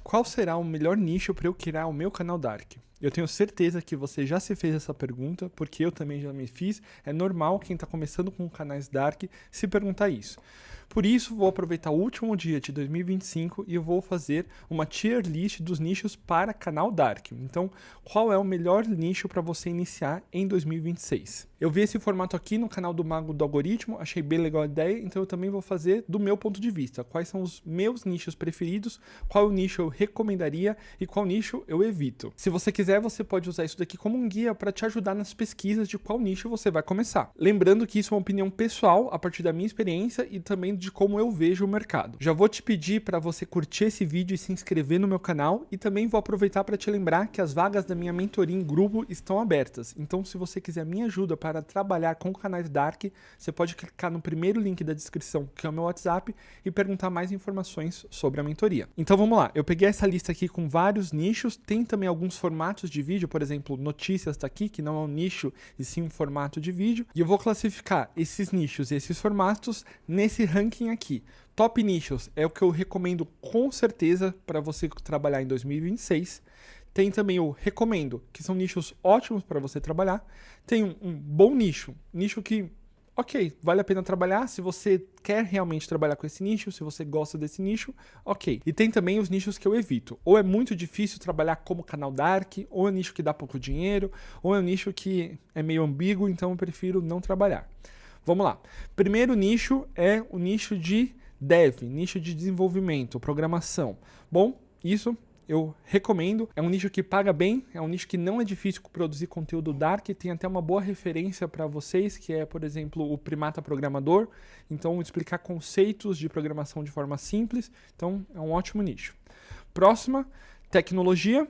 qual será o melhor nicho para eu criar o meu canal Dark? Eu tenho certeza que você já se fez essa pergunta, porque eu também já me fiz. É normal quem está começando com canais Dark se perguntar isso. Por isso, vou aproveitar o último dia de 2025 e eu vou fazer uma tier list dos nichos para canal Dark. Então, qual é o melhor nicho para você iniciar em 2026? Eu vi esse formato aqui no canal do Mago do Algoritmo, achei bem legal a ideia, então eu também vou fazer do meu ponto de vista. Quais são os meus nichos preferidos, qual nicho eu recomendaria e qual nicho eu evito. Se você quiser, você pode usar isso daqui como um guia para te ajudar nas pesquisas de qual nicho você vai começar. Lembrando que isso é uma opinião pessoal, a partir da minha experiência e também de como eu vejo o mercado. Já vou te pedir para você curtir esse vídeo e se inscrever no meu canal, e também vou aproveitar para te lembrar que as vagas da minha mentoria em grupo estão abertas. Então, se você quiser minha ajuda para trabalhar com canais Dark, você pode clicar no primeiro link da descrição, que é o meu WhatsApp, e perguntar mais informações sobre a mentoria. Então vamos lá, eu peguei essa lista aqui com vários nichos, tem também alguns formatos de vídeo, por exemplo, notícias está aqui, que não é um nicho, e sim um formato de vídeo, e eu vou classificar esses nichos e esses formatos nesse ranking aqui. Top nichos é o que eu recomendo com certeza para você trabalhar em 2026. Tem também o recomendo, que são nichos ótimos para você trabalhar. Tem um bom nicho que, ok, vale a pena trabalhar se você quer realmente trabalhar com esse nicho, se você gosta desse nicho, ok. E tem também os nichos que eu evito. Ou é muito difícil trabalhar como canal Dark, ou é um nicho que dá pouco dinheiro, ou é um nicho que é meio ambíguo, então eu prefiro não trabalhar. Vamos lá. Primeiro nicho é o nicho de Dev, nicho de desenvolvimento, programação. Bom, isso eu recomendo. É um nicho que paga bem, é um nicho que não é difícil produzir conteúdo Dark, tem até uma boa referência para vocês, que é, por exemplo, o Primata Programador. Então, explicar conceitos de programação de forma simples. Então, é um ótimo nicho. Próxima, tecnologia.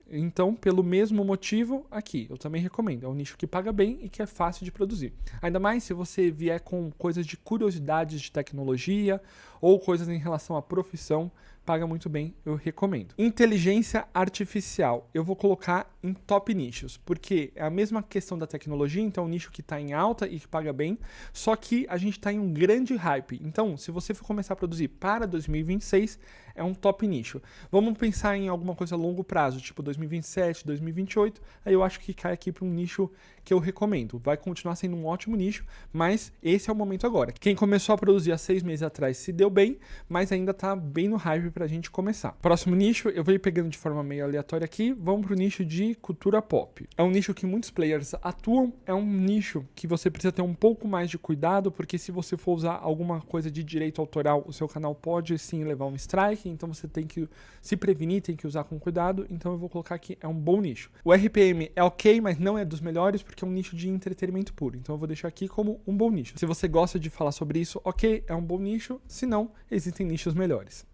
Então, pelo mesmo motivo, aqui, eu também recomendo. É um nicho que paga bem e que é fácil de produzir. Ainda mais se você vier com coisas de curiosidades de tecnologia ou coisas em relação à profissão, paga muito bem, eu recomendo. Inteligência artificial, eu vou colocar em top nichos, porque é a mesma questão da tecnologia, então é um nicho que está em alta e que paga bem, só que a gente está em um grande hype. Então, se você for começar a produzir para 2026, é um top nicho. Vamos pensar em alguma coisa a longo prazo, tipo 2027, 2028, aí eu acho que cai aqui para um nicho que eu recomendo. Vai continuar sendo um ótimo nicho, mas esse é o momento agora. Quem começou a produzir há 6 meses atrás se deu bem, mas ainda está bem no hype para a gente começar. Próximo nicho, eu vou ir pegando de forma meio aleatória aqui, vamos para o nicho de cultura pop. É um nicho que muitos players atuam, é um nicho que você precisa ter um pouco mais de cuidado, porque se você for usar alguma coisa de direito autoral, o seu canal pode sim levar um strike, então você tem que se prevenir, tem que usar com cuidado, então eu vou colocar aqui, é um bom nicho. O RPM é ok, mas não é dos melhores, porque é um nicho de entretenimento puro, então eu vou deixar aqui como um bom nicho. Se você gosta de falar sobre isso, ok, é um bom nicho, se não, existem nichos melhores.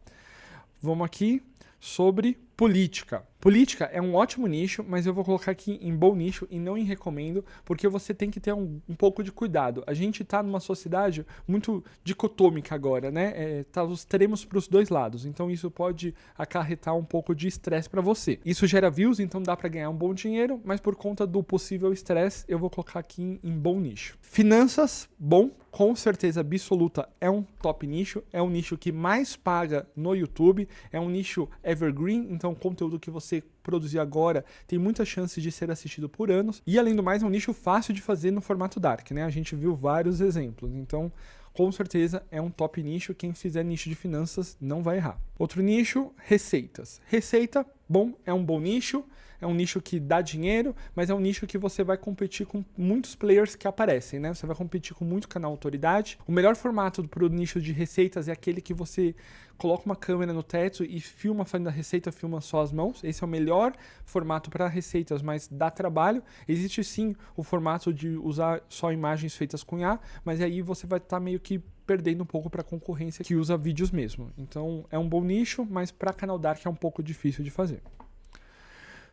Vamos aqui sobre política. Política é um ótimo nicho, mas eu vou colocar aqui em bom nicho e não em recomendo, porque você tem que ter um pouco de cuidado. A gente está numa sociedade muito dicotômica agora, né? Tá os extremos para os dois lados, então isso pode acarretar um pouco de estresse para você. Isso gera views, então dá para ganhar um bom dinheiro, mas por conta do possível estresse, eu vou colocar aqui em bom nicho. Finanças, bom, com certeza absoluta é um top nicho, é um nicho que mais paga no YouTube, é um nicho evergreen, então conteúdo que você produzir agora tem muita chance de ser assistido por anos, e além do mais é um nicho fácil de fazer no formato Dark, né? A gente viu vários exemplos, então com certeza é um top nicho, quem fizer nicho de finanças não vai errar. Outro nicho, receitas. Receita, bom, é um bom nicho, é um nicho que dá dinheiro, mas é um nicho que você vai competir com muitos players que aparecem, né? Você vai competir com muito canal autoridade. O melhor formato para o nicho de receitas é aquele que você coloca uma câmera no teto e filma fazendo a receita, filma só as mãos. Esse é o melhor formato para receitas, mas dá trabalho. Existe sim o formato de usar só imagens feitas com IA, mas aí você vai estar meio que perdendo um pouco para a concorrência que usa vídeos mesmo. Então é um bom nicho, mas para canal Dark é um pouco difícil de fazer.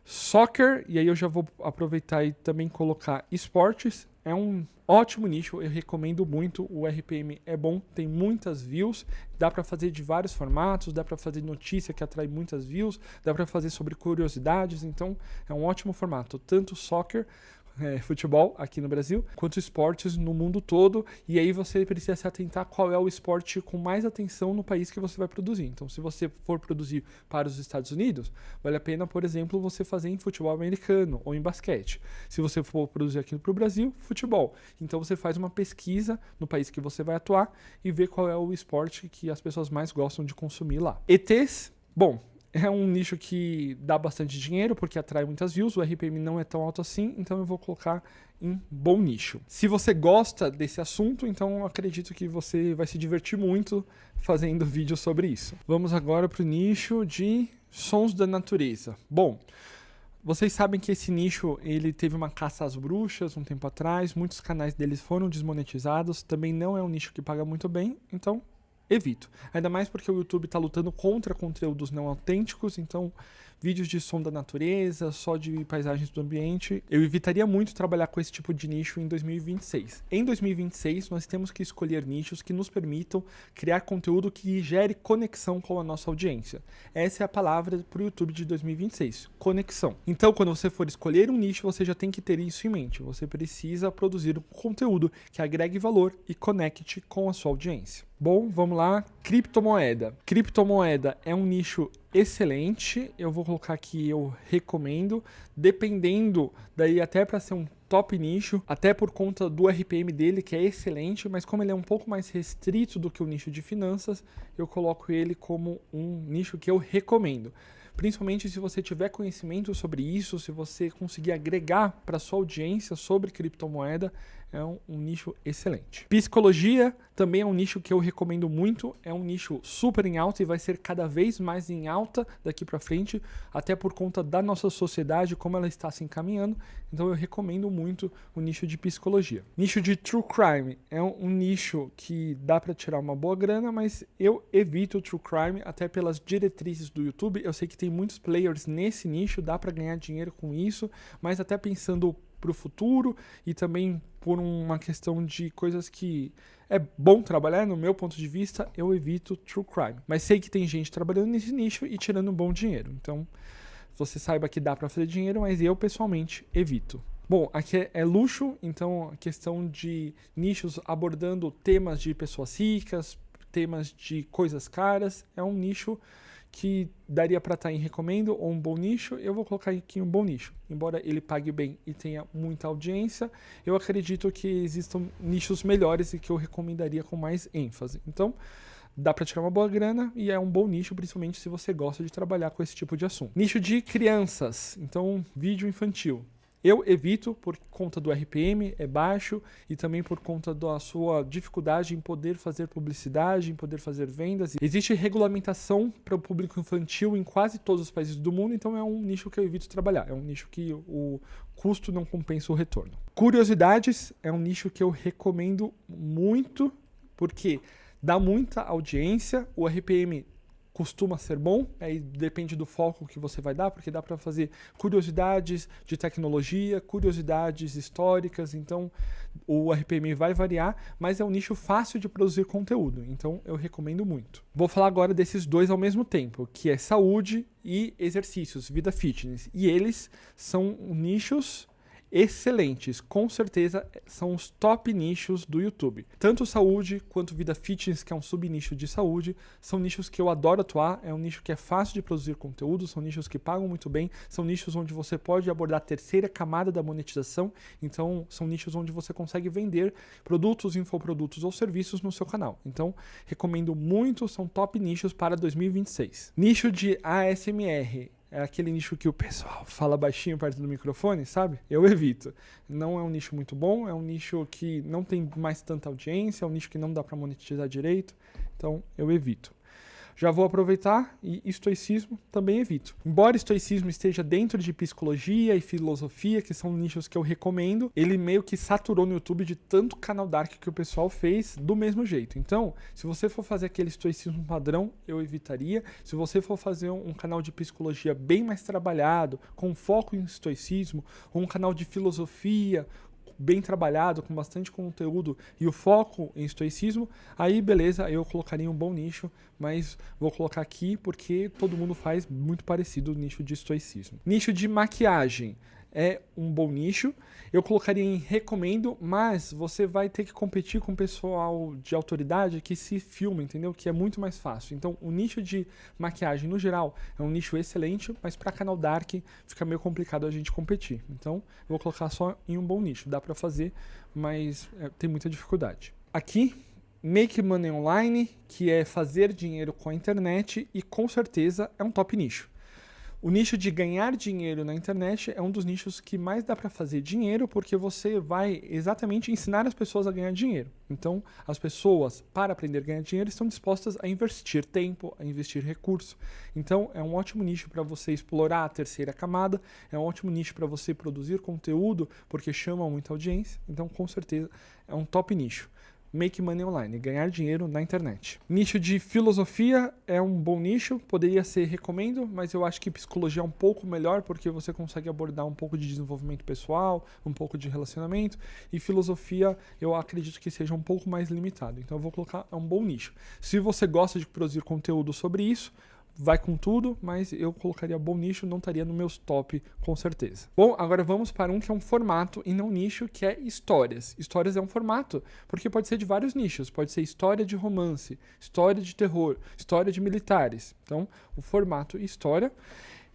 Soccer, e aí eu já vou aproveitar e também colocar esportes, é um ótimo nicho, eu recomendo muito, o RPM é bom, tem muitas views, dá para fazer de vários formatos, dá para fazer notícia que atrai muitas views, dá para fazer sobre curiosidades, então é um ótimo formato, tanto soccer, futebol aqui no Brasil, quanto esportes no mundo todo, e aí você precisa se atentar qual é o esporte com mais atenção no país que você vai produzir. Então, se você for produzir para os Estados Unidos, vale a pena, por exemplo, você fazer em futebol americano ou em basquete. Se você for produzir aqui para o Brasil, futebol. Então, você faz uma pesquisa no país que você vai atuar e vê qual é o esporte que as pessoas mais gostam de consumir lá. ETs, bom, é um nicho que dá bastante dinheiro porque atrai muitas views, o RPM não é tão alto assim, então eu vou colocar em bom nicho. Se você gosta desse assunto, então eu acredito que você vai se divertir muito fazendo vídeo sobre isso. Vamos agora para o nicho de sons da natureza. Bom, vocês sabem que esse nicho ele teve uma caça às bruxas um tempo atrás, muitos canais deles foram desmonetizados, também não é um nicho que paga muito bem, então evito. Ainda mais porque o YouTube está lutando contra conteúdos não autênticos, então vídeos de som da natureza, só de paisagens do ambiente, eu evitaria muito trabalhar com esse tipo de nicho em 2026. Em 2026, nós temos que escolher nichos que nos permitam criar conteúdo que gere conexão com a nossa audiência. Essa é a palavra para o YouTube de 2026, conexão. Então, quando você for escolher um nicho, você já tem que ter isso em mente. Você precisa produzir um conteúdo que agregue valor e conecte com a sua audiência. Bom, vamos lá. Criptomoeda. Criptomoeda é um nicho excelente. Eu vou colocar aqui, eu recomendo. Dependendo, daí até para ser um top nicho, até por conta do RPM dele, que é excelente, mas como ele é um pouco mais restrito do que o nicho de finanças, eu coloco ele como um nicho que eu recomendo. Principalmente se você tiver conhecimento sobre isso, se você conseguir agregar para sua audiência sobre criptomoeda, é um nicho excelente. Psicologia também é um nicho que eu recomendo muito, é um nicho super em alta e vai ser cada vez mais em alta daqui para frente, até por conta da nossa sociedade, como ela está se encaminhando, então eu recomendo muito o nicho de psicologia. Nicho de true crime é um nicho que dá para tirar uma boa grana, mas eu evito o true crime até pelas diretrizes do YouTube. Eu sei que tem muitos players nesse nicho, dá para ganhar dinheiro com isso, mas até pensando para o futuro e também por uma questão de coisas que é bom trabalhar, no meu ponto de vista, eu evito true crime. Mas sei que tem gente trabalhando nesse nicho e tirando um bom dinheiro. Então, você saiba que dá para fazer dinheiro, mas eu pessoalmente evito. Bom, aqui é luxo, então a questão de nichos abordando temas de pessoas ricas, temas de coisas caras, é um nicho que daria para estar em recomendo ou um bom nicho. Eu vou colocar aqui um bom nicho. Embora ele pague bem e tenha muita audiência, eu acredito que existam nichos melhores e que eu recomendaria com mais ênfase. Então, dá para tirar uma boa grana e é um bom nicho, principalmente se você gosta de trabalhar com esse tipo de assunto. Nicho de crianças, então vídeo infantil. Eu evito por conta do RPM, é baixo, e também por conta da sua dificuldade em poder fazer publicidade, em poder fazer vendas. Existe regulamentação para o público infantil em quase todos os países do mundo, então é um nicho que eu evito trabalhar. É um nicho que o custo não compensa o retorno. Curiosidades é um nicho que eu recomendo muito, porque dá muita audiência, o RPM costuma ser bom, aí depende do foco que você vai dar, porque dá para fazer curiosidades de tecnologia, curiosidades históricas, então o RPM vai variar, mas é um nicho fácil de produzir conteúdo, então eu recomendo muito. Vou falar agora desses dois ao mesmo tempo, que é saúde e exercícios, vida fitness, e eles são nichos excelentes, com certeza são os top nichos do YouTube. Tanto saúde quanto vida fitness, que é um subnicho de saúde, são nichos que eu adoro atuar, é um nicho que é fácil de produzir conteúdo, são nichos que pagam muito bem, são nichos onde você pode abordar a terceira camada da monetização, então são nichos onde você consegue vender produtos, infoprodutos ou serviços no seu canal. Então, recomendo muito, são top nichos para 2026. Nicho de ASMR. É aquele nicho que o pessoal fala baixinho perto do microfone, sabe? Eu evito. Não é um nicho muito bom, é um nicho que não tem mais tanta audiência, é um nicho que não dá para monetizar direito, então eu evito. Já vou aproveitar e estoicismo também evito. Embora estoicismo esteja dentro de psicologia e filosofia, que são nichos que eu recomendo, ele meio que saturou no YouTube de tanto canal dark que o pessoal fez do mesmo jeito. Então, se você for fazer aquele estoicismo padrão, eu evitaria. Se você for fazer um canal de psicologia bem mais trabalhado, com foco em estoicismo, ou um canal de filosofia bem trabalhado, com bastante conteúdo e o foco em estoicismo, aí beleza, eu colocaria um bom nicho, mas vou colocar aqui porque todo mundo faz muito parecido o nicho de estoicismo. Nicho de maquiagem. é um bom nicho. Eu colocaria em recomendo, mas você vai ter que competir com o pessoal de autoridade que se filma, entendeu? Que é muito mais fácil. Então, o nicho de maquiagem, no geral, é um nicho excelente, mas para canal Dark fica meio complicado a gente competir. Então, eu vou colocar só em um bom nicho. Dá para fazer, mas tem muita dificuldade. Aqui, Make Money Online, que é fazer dinheiro com a internet e com certeza é um top nicho. O nicho de ganhar dinheiro na internet é um dos nichos que mais dá para fazer dinheiro, porque você vai exatamente ensinar as pessoas a ganhar dinheiro. Então, as pessoas, para aprender a ganhar dinheiro, estão dispostas a investir tempo, a investir recurso. Então, é um ótimo nicho para você explorar a terceira camada, é um ótimo nicho para você produzir conteúdo, porque chama muita audiência. Então, com certeza, é um top nicho. Make Money Online, ganhar dinheiro na internet. Nicho de filosofia é um bom nicho, poderia ser recomendo, mas eu acho que psicologia é um pouco melhor porque você consegue abordar um pouco de desenvolvimento pessoal, um pouco de relacionamento, e filosofia eu acredito que seja um pouco mais limitado. Então eu vou colocar um bom nicho. Se você gosta de produzir conteúdo sobre isso, vai com tudo, mas eu colocaria bom nicho, não estaria no meus top, com certeza. Bom, agora vamos para um que é um formato e não nicho, que é histórias. Histórias é um formato, porque pode ser de vários nichos. Pode ser história de romance, história de terror, história de militares. Então, o formato história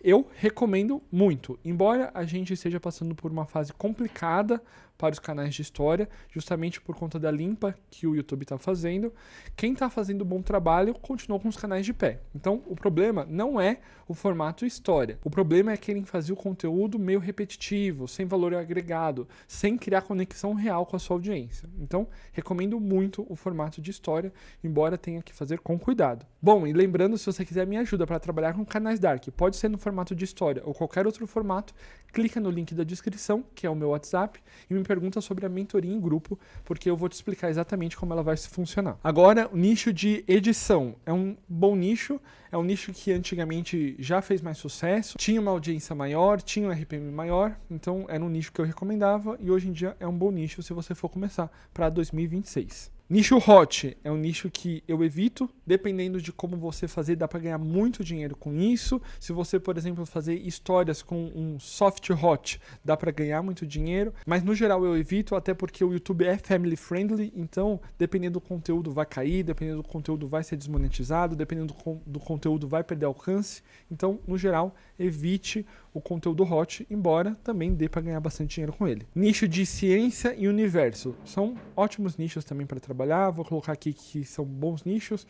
eu recomendo muito. Embora a gente esteja passando por uma fase complicada para os canais de história, justamente por conta da limpa que o YouTube está fazendo, quem está fazendo bom trabalho continuou com os canais de pé. Então, o problema não é o formato história. O problema é querem fazer o conteúdo meio repetitivo, sem valor agregado, sem criar conexão real com a sua audiência. Então, recomendo muito o formato de história, embora tenha que fazer com cuidado. Bom, e lembrando, se você quiser minha ajuda para trabalhar com canais Dark, pode ser no formato de história ou qualquer outro formato, clica no link da descrição, que é o meu WhatsApp, e me pergunta sobre a mentoria em grupo, porque eu vou te explicar exatamente como ela vai funcionar. Agora, o nicho de edição é um bom nicho, é um nicho que antigamente já fez mais sucesso, tinha uma audiência maior, tinha um RPM maior, então era um nicho que eu recomendava e hoje em dia é um bom nicho se você for começar para 2026. Nicho hot é um nicho que eu evito, dependendo de como você fazer, dá para ganhar muito dinheiro com isso. Se você, por exemplo, fazer histórias com um soft hot, dá para ganhar muito dinheiro, mas no geral eu evito, até porque o YouTube é family friendly, então dependendo do conteúdo vai cair, dependendo do conteúdo vai ser desmonetizado, dependendo do conteúdo vai perder alcance, então no geral evite o conteúdo hot, embora também dê para ganhar bastante dinheiro com ele. Nicho de ciência e universo são ótimos nichos também para trabalhar, vou colocar aqui que são bons nichos.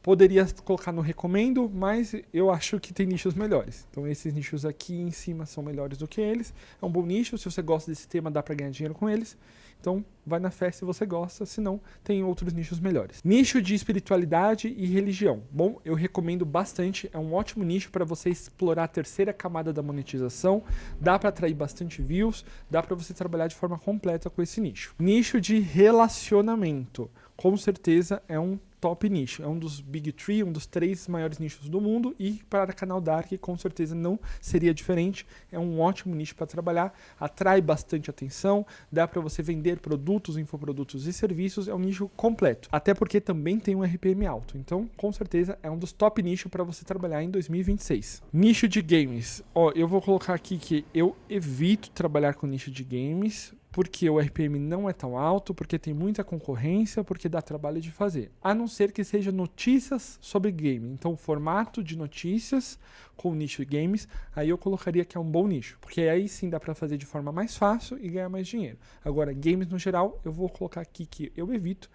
Poderia colocar no recomendo, mas eu acho que tem nichos melhores. Então esses nichos aqui em cima são melhores do que eles. É um bom nicho, se você gosta desse tema dá para ganhar dinheiro com eles. Então vai na fé se você gosta, se não, tem outros nichos melhores. Nicho de espiritualidade e religião. Bom, eu recomendo bastante, é um ótimo nicho para você explorar a terceira camada da monetização, dá para atrair bastante views, dá para você trabalhar de forma completa com esse nicho. Nicho de relacionamento, com certeza é um top nicho, é um dos Big 3, um dos 3 maiores nichos do mundo e para canal Dark com certeza não seria diferente, é um ótimo nicho para trabalhar, atrai bastante atenção, dá para você vender produtos, infoprodutos e serviços, é um nicho completo, até porque também tem um RPM alto, então com certeza é um dos top nichos para você trabalhar em 2026. Nicho de games, eu vou colocar aqui que eu evito trabalhar com nicho de games, porque o RPM não é tão alto, porque tem muita concorrência, porque dá trabalho de fazer. A não ser que seja notícias sobre game. Então, formato de notícias com nicho de games, aí eu colocaria que é um bom nicho, porque aí sim dá para fazer de forma mais fácil e ganhar mais dinheiro. Agora, games no geral, eu vou colocar aqui que eu evito,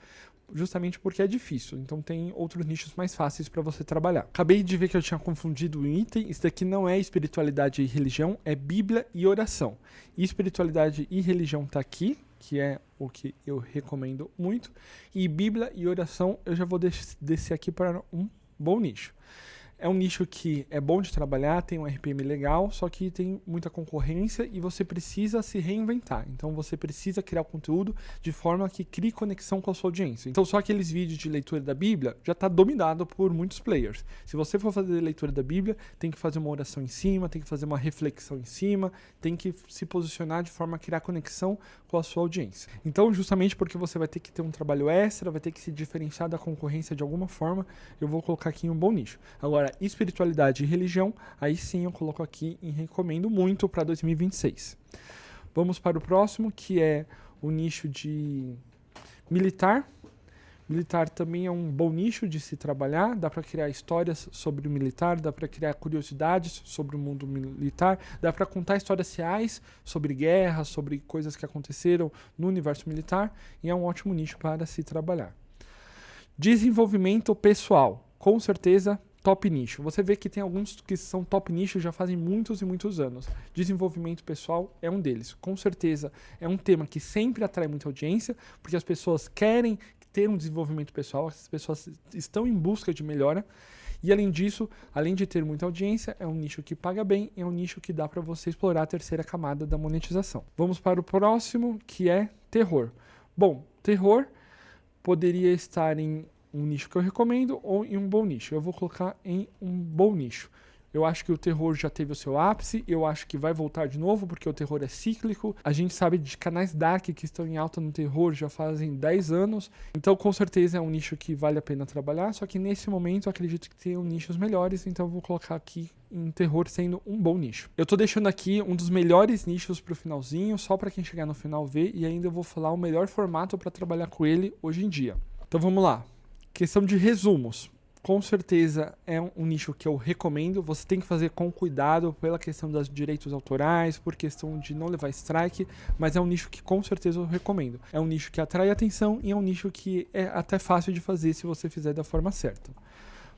justamente porque é difícil, então tem outros nichos mais fáceis para você trabalhar. Acabei de ver que eu tinha confundido o item, isso daqui não é espiritualidade e religião, é Bíblia e oração. E espiritualidade e religião tá aqui, que é o que eu recomendo muito, e Bíblia e oração eu já vou descer aqui para um bom nicho. É um nicho que é bom de trabalhar, tem um RPM legal, só que tem muita concorrência e você precisa se reinventar. Então você precisa criar o conteúdo de forma que crie conexão com a sua audiência. Então só aqueles vídeos de leitura da Bíblia já está dominado por muitos players. Se você for fazer leitura da Bíblia, tem que fazer uma oração em cima, tem que fazer uma reflexão em cima, tem que se posicionar de forma a criar conexão com a sua audiência. Então justamente porque você vai ter que ter um trabalho extra, vai ter que se diferenciar da concorrência de alguma forma, eu vou colocar aqui em um bom nicho. Agora, Agora, espiritualidade e religião, aí sim eu coloco aqui e recomendo muito para 2026. Vamos para o próximo, que é o nicho de militar. Militar também é um bom nicho de se trabalhar, dá para criar histórias sobre o militar, dá para criar curiosidades sobre o mundo militar, dá para contar histórias reais sobre guerra, sobre coisas que aconteceram no universo militar, e é um ótimo nicho para se trabalhar. Desenvolvimento pessoal, com certeza top nicho. Você vê que tem alguns que são top nicho já fazem muitos e muitos anos. Desenvolvimento pessoal é um deles. Com certeza é um tema que sempre atrai muita audiência, porque as pessoas querem ter um desenvolvimento pessoal, as pessoas estão em busca de melhora. E além disso, além de ter muita audiência, é um nicho que paga bem, é um nicho que dá para você explorar a terceira camada da monetização. Vamos para o próximo, que é terror. Bom, terror poderia estar em um nicho que eu recomendo ou em um bom nicho. Eu vou colocar em um bom nicho. Eu acho que o terror já teve o seu ápice, eu acho que vai voltar de novo, porque o terror é cíclico. A gente sabe de canais dark que estão em alta no terror já fazem 10 anos. Então, com certeza, é um nicho que vale a pena trabalhar. Só que nesse momento, eu acredito que tenham nichos melhores. Então, eu vou colocar aqui em terror sendo um bom nicho. Eu tô deixando aqui um dos melhores nichos pro finalzinho, só para quem chegar no final ver. E ainda eu vou falar o melhor formato para trabalhar com ele hoje em dia. Então, vamos lá. Questão de resumos. Com certeza é um nicho que eu recomendo. Você tem que fazer com cuidado pela questão dos direitos autorais, por questão de não levar strike, mas é um nicho que com certeza eu recomendo. É um nicho que atrai atenção e é um nicho que é até fácil de fazer se você fizer da forma certa.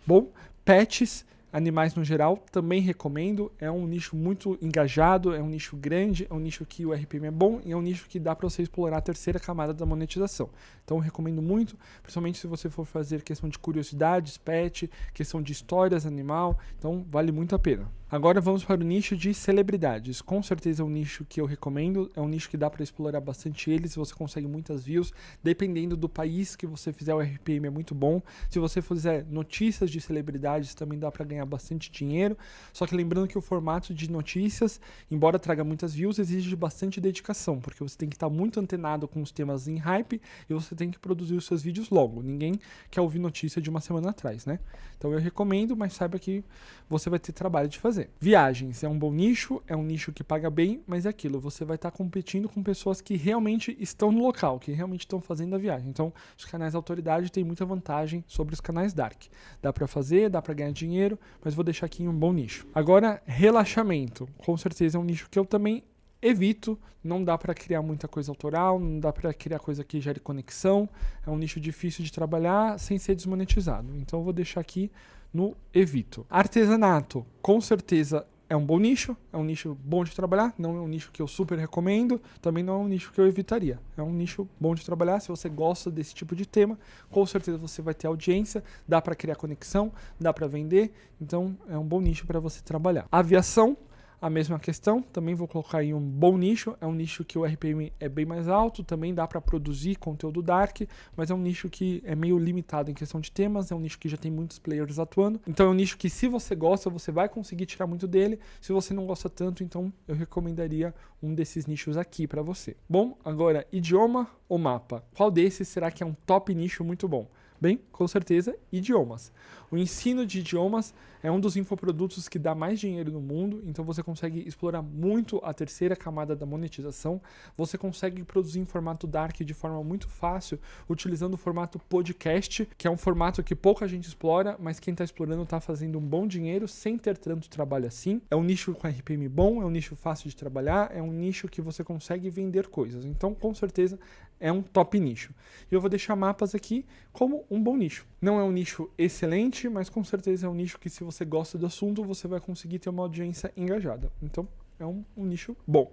Bom, pets, animais no geral, também recomendo. É um nicho muito engajado, é um nicho grande, é um nicho que o RPM é bom e é um nicho que dá para você explorar a terceira camada da monetização. Então eu recomendo muito, principalmente se você for fazer questão de curiosidades, pet, questão de histórias animal, então vale muito a pena. Agora vamos para o nicho de celebridades. Com certeza é um nicho que eu recomendo, é um nicho que dá para explorar bastante eles, você consegue muitas views, dependendo do país que você fizer, o RPM é muito bom. Se você fizer notícias de celebridades, também dá para ganhar bastante dinheiro, só que lembrando que o formato de notícias, embora traga muitas views, exige bastante dedicação, porque você tem que estar muito antenado com os temas em hype e você tem que produzir os seus vídeos logo. Ninguém quer ouvir notícia de uma semana atrás, né? Então eu recomendo, mas saiba que você vai ter trabalho de fazer. Viagens é um bom nicho, é um nicho que paga bem, mas é aquilo, você vai estar competindo com pessoas que realmente estão no local, que realmente estão fazendo a viagem. Então, os canais autoridade têm muita vantagem sobre os canais dark. Dá para fazer, dá para ganhar dinheiro, mas vou deixar aqui em um bom nicho. Agora, relaxamento. Com certeza é um nicho que eu também evito, não dá para criar muita coisa autoral, não dá para criar coisa que gere conexão, é um nicho difícil de trabalhar sem ser desmonetizado. Então eu vou deixar aqui no evito. Artesanato, com certeza é um bom nicho, é um nicho bom de trabalhar, não é um nicho que eu super recomendo, também não é um nicho que eu evitaria. É um nicho bom de trabalhar, se você gosta desse tipo de tema, com certeza você vai ter audiência, dá para criar conexão, dá para vender, então é um bom nicho para você trabalhar. Aviação, a mesma questão, também vou colocar em um bom nicho, é um nicho que o RPM é bem mais alto, também dá para produzir conteúdo dark, mas é um nicho que é meio limitado em questão de temas, é um nicho que já tem muitos players atuando, então é um nicho que se você gosta, você vai conseguir tirar muito dele, se você não gosta tanto, então eu recomendaria um desses nichos aqui para você. Bom, agora idioma ou mapa? Qual desses será que é um top nicho muito bom? Bem, com certeza, idiomas. O ensino de idiomas é um dos infoprodutos que dá mais dinheiro no mundo, então você consegue explorar muito a terceira camada da monetização. Você consegue produzir em formato dark de forma muito fácil, utilizando o formato podcast, que é um formato que pouca gente explora, mas quem está explorando está fazendo um bom dinheiro sem ter tanto trabalho assim. É um nicho com RPM bom, é um nicho fácil de trabalhar, é um nicho que você consegue vender coisas. Então, com certeza, é um top nicho. E eu vou deixar mapas aqui como um bom nicho. Não é um nicho excelente, mas com certeza é um nicho que, se você gosta do assunto, você vai conseguir ter uma audiência engajada. Então, é um nicho bom.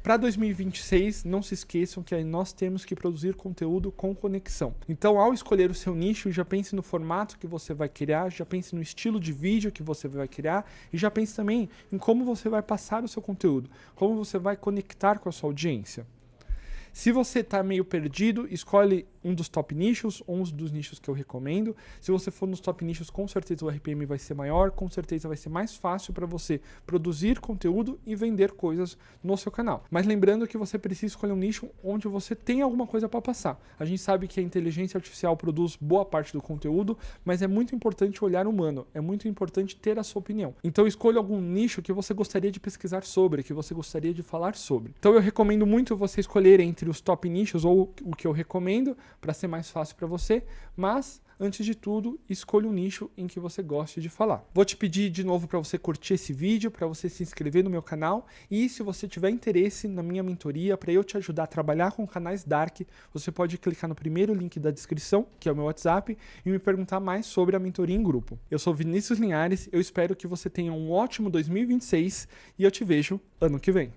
Para 2026, não se esqueçam que nós temos que produzir conteúdo com conexão. Então, ao escolher o seu nicho, já pense no formato que você vai criar, já pense no estilo de vídeo que você vai criar e já pense também em como você vai passar o seu conteúdo, como você vai conectar com a sua audiência. Se você está meio perdido, escolhe um dos top nichos, ou um dos nichos que eu recomendo. Se você for nos top nichos, com certeza o RPM vai ser maior, com certeza vai ser mais fácil para você produzir conteúdo e vender coisas no seu canal. Mas lembrando que você precisa escolher um nicho onde você tem alguma coisa para passar. A gente sabe que a inteligência artificial produz boa parte do conteúdo, mas é muito importante o olhar humano, é muito importante ter a sua opinião. Então escolha algum nicho que você gostaria de pesquisar sobre, que você gostaria de falar sobre. Então eu recomendo muito você escolher entre os top nichos ou o que eu recomendo para ser mais fácil para você, mas antes de tudo, escolha um nicho em que você goste de falar. Vou te pedir de novo para você curtir esse vídeo, para você se inscrever no meu canal e se você tiver interesse na minha mentoria, para eu te ajudar a trabalhar com canais Dark, você pode clicar no primeiro link da descrição, que é o meu WhatsApp, e me perguntar mais sobre a mentoria em grupo. Eu sou Vinícius Linhares, eu espero que você tenha um ótimo 2026 e eu te vejo ano que vem.